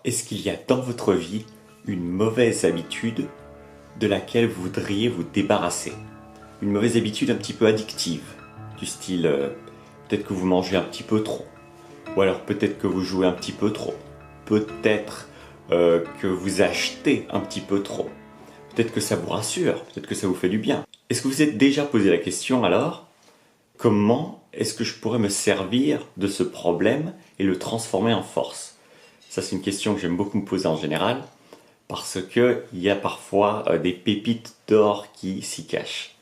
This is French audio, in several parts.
Est-ce qu'il y a dans votre vie une mauvaise habitude de laquelle vous voudriez vous débarrasser? Une mauvaise habitude un petit peu addictive, du style peut-être que vous mangez un petit peu trop, ou alors peut-être que vous jouez un petit peu trop, peut-être que vous achetez un petit peu trop, peut-être que ça vous rassure, peut-être que ça vous fait du bien. Est-ce que vous vous êtes déjà posé la question alors, comment est-ce que je pourrais me servir de ce problème et le transformer en force? Ça, c'est une question que j'aime beaucoup me poser en général, parce qu'il y a parfois des pépites d'or qui s'y cachent.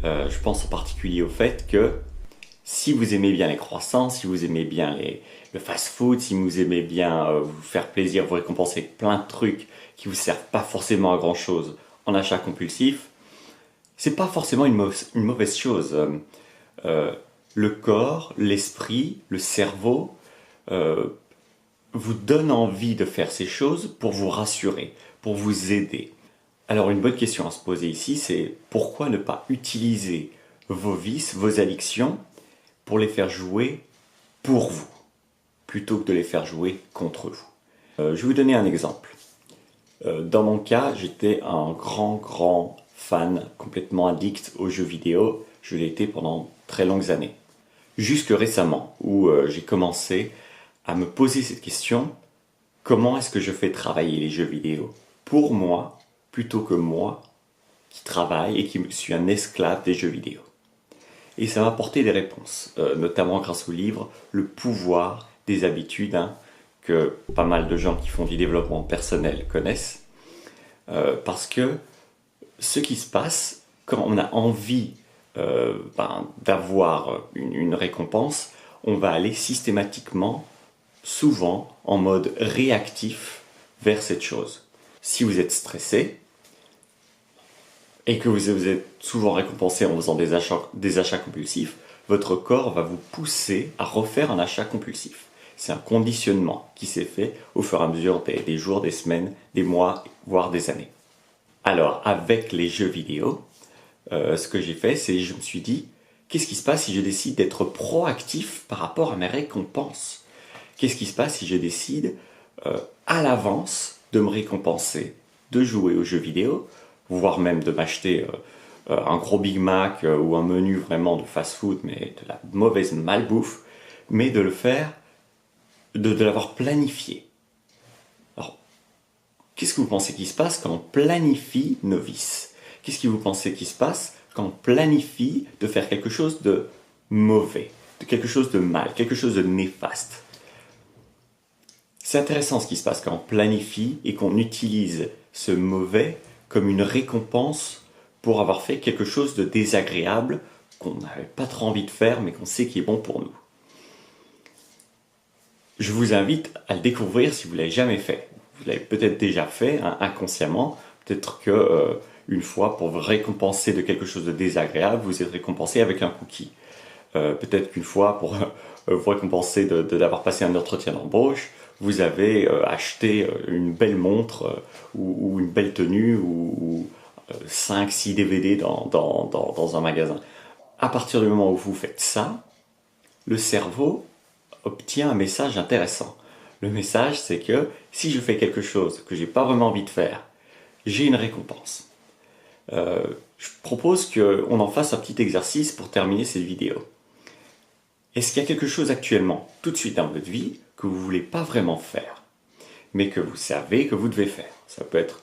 Je pense en particulier au fait que si vous aimez bien les croissants, si vous aimez bien le fast-food, si vous aimez bien vous faire plaisir, vous récompenser avec plein de trucs qui vous servent pas forcément à grand-chose en achat compulsif, c'est pas forcément une mauvaise chose. Le corps, l'esprit, le cerveau vous donne envie de faire ces choses pour vous rassurer, pour vous aider. Alors une bonne question à se poser ici, c'est pourquoi ne pas utiliser vos vices, vos addictions, pour les faire jouer pour vous, plutôt que de les faire jouer contre vous. Je vais vous donner un exemple. Dans mon cas, j'étais un grand fan, complètement addict aux jeux vidéo. Je l'ai été pendant très longues années. Jusque récemment, où j'ai commencé à me poser cette question, comment est-ce que je fais travailler les jeux vidéo pour moi, plutôt que moi qui travaille et qui suis un esclave des jeux vidéo. Et ça m'a apporté des réponses, notamment grâce au livre Le pouvoir des habitudes, que pas mal de gens qui font du développement personnel connaissent, parce que ce qui se passe quand on a envie d'avoir une récompense, on va aller systématiquement, souvent, en mode réactif vers cette chose. Si vous êtes stressé, et que vous êtes souvent récompensé en faisant des achats compulsifs, votre corps va vous pousser à refaire un achat compulsif. C'est un conditionnement qui s'est fait au fur et à mesure des jours, des semaines, des mois, voire des années. Alors, avec les jeux vidéo, ce que j'ai fait, c'est je me suis dit, qu'est-ce qui se passe si je décide d'être proactif par rapport à mes récompenses? Qu'est-ce qui se passe si je décide à l'avance de me récompenser, de jouer aux jeux vidéo, voire même de m'acheter un gros Big Mac ou un menu vraiment de fast-food, mais de la mauvaise malbouffe, mais de le faire, de l'avoir planifié. Alors, qu'est-ce que vous pensez qui se passe quand on planifie nos vices? Qu'est-ce que vous pensez qui se passe quand on planifie de faire quelque chose de mauvais, de quelque chose de mal, quelque chose de néfaste? C'est intéressant ce qui se passe quand on planifie et qu'on utilise ce mauvais comme une récompense pour avoir fait quelque chose de désagréable qu'on n'avait pas trop envie de faire mais qu'on sait qui est bon pour nous. Je vous invite à le découvrir si vous ne l'avez jamais fait. Vous l'avez peut-être déjà fait inconsciemment, peut-être que une fois pour vous récompenser de quelque chose de désagréable, vous êtes récompensé avec un cookie. Peut-être qu'une fois pour vous récompenser d'avoir passé un entretien d'embauche, vous avez acheté une belle montre ou une belle tenue ou 5-6 DVD dans un magasin. À partir du moment où vous faites ça, le cerveau obtient un message intéressant. Le message, c'est que si je fais quelque chose que j'ai pas vraiment envie de faire, j'ai une récompense. Je propose qu'on en fasse un petit exercice pour terminer cette vidéo. Est-ce qu'il y a quelque chose actuellement, tout de suite dans votre vie, que vous ne voulez pas vraiment faire, mais que vous savez que vous devez faire? Ça peut être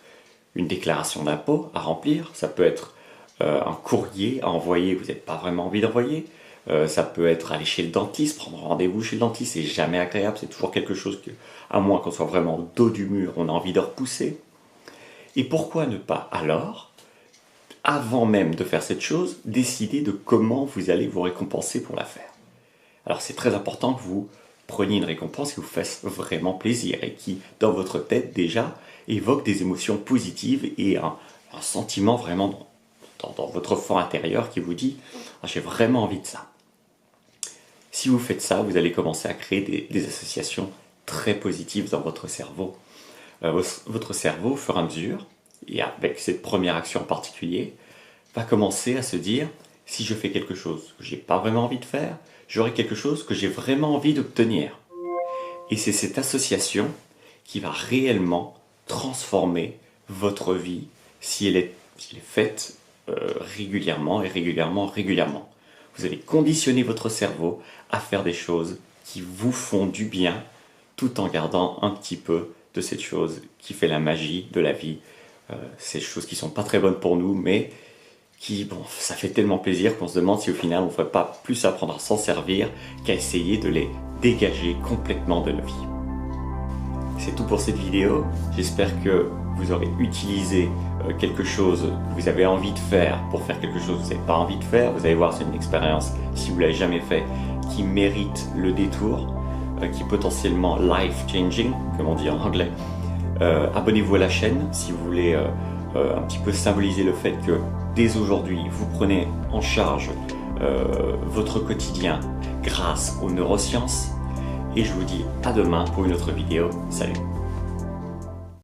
une déclaration d'impôt à remplir, ça peut être un courrier à envoyer que vous n'avez pas vraiment envie d'envoyer, ça peut être aller chez le dentiste, prendre rendez-vous chez le dentiste, c'est jamais agréable, c'est toujours quelque chose que, à moins qu'on soit vraiment au dos du mur, on a envie de repousser. Et pourquoi ne pas alors, avant même de faire cette chose, décider de comment vous allez vous récompenser pour la faire? Alors c'est très important que vous preniez une récompense qui vous fasse vraiment plaisir et qui, dans votre tête déjà, évoque des émotions positives et un sentiment vraiment dans votre fort intérieur qui vous dit « j'ai vraiment envie de ça ». Si vous faites ça, vous allez commencer à créer des associations très positives dans votre cerveau. Votre cerveau, au fur et à mesure, et avec cette première action en particulier, va commencer à se dire « si je fais quelque chose que je n'ai pas vraiment envie de faire, j'aurai quelque chose que j'ai vraiment envie d'obtenir ». Et c'est cette association qui va réellement transformer votre vie si elle est faite régulièrement. Vous allez conditionner votre cerveau à faire des choses qui vous font du bien, tout en gardant un petit peu de cette chose qui fait la magie de la vie. Ces choses qui sont pas très bonnes pour nous, mais qui, bon, ça fait tellement plaisir qu'on se demande si au final on ne ferait pas plus apprendre à s'en servir qu'à essayer de les dégager complètement de nos vies. C'est tout pour cette vidéo. J'espère que vous aurez utilisé quelque chose que vous avez envie de faire pour faire quelque chose que vous n'avez pas envie de faire. Vous allez voir, c'est une expérience, si vous ne l'avez jamais fait, qui mérite le détour, qui est potentiellement life-changing, comme on dit en anglais. Abonnez-vous à la chaîne si vous voulez un petit peu symboliser le fait que dès aujourd'hui, vous prenez en charge votre quotidien grâce aux neurosciences. Et je vous dis à demain pour une autre vidéo. Salut!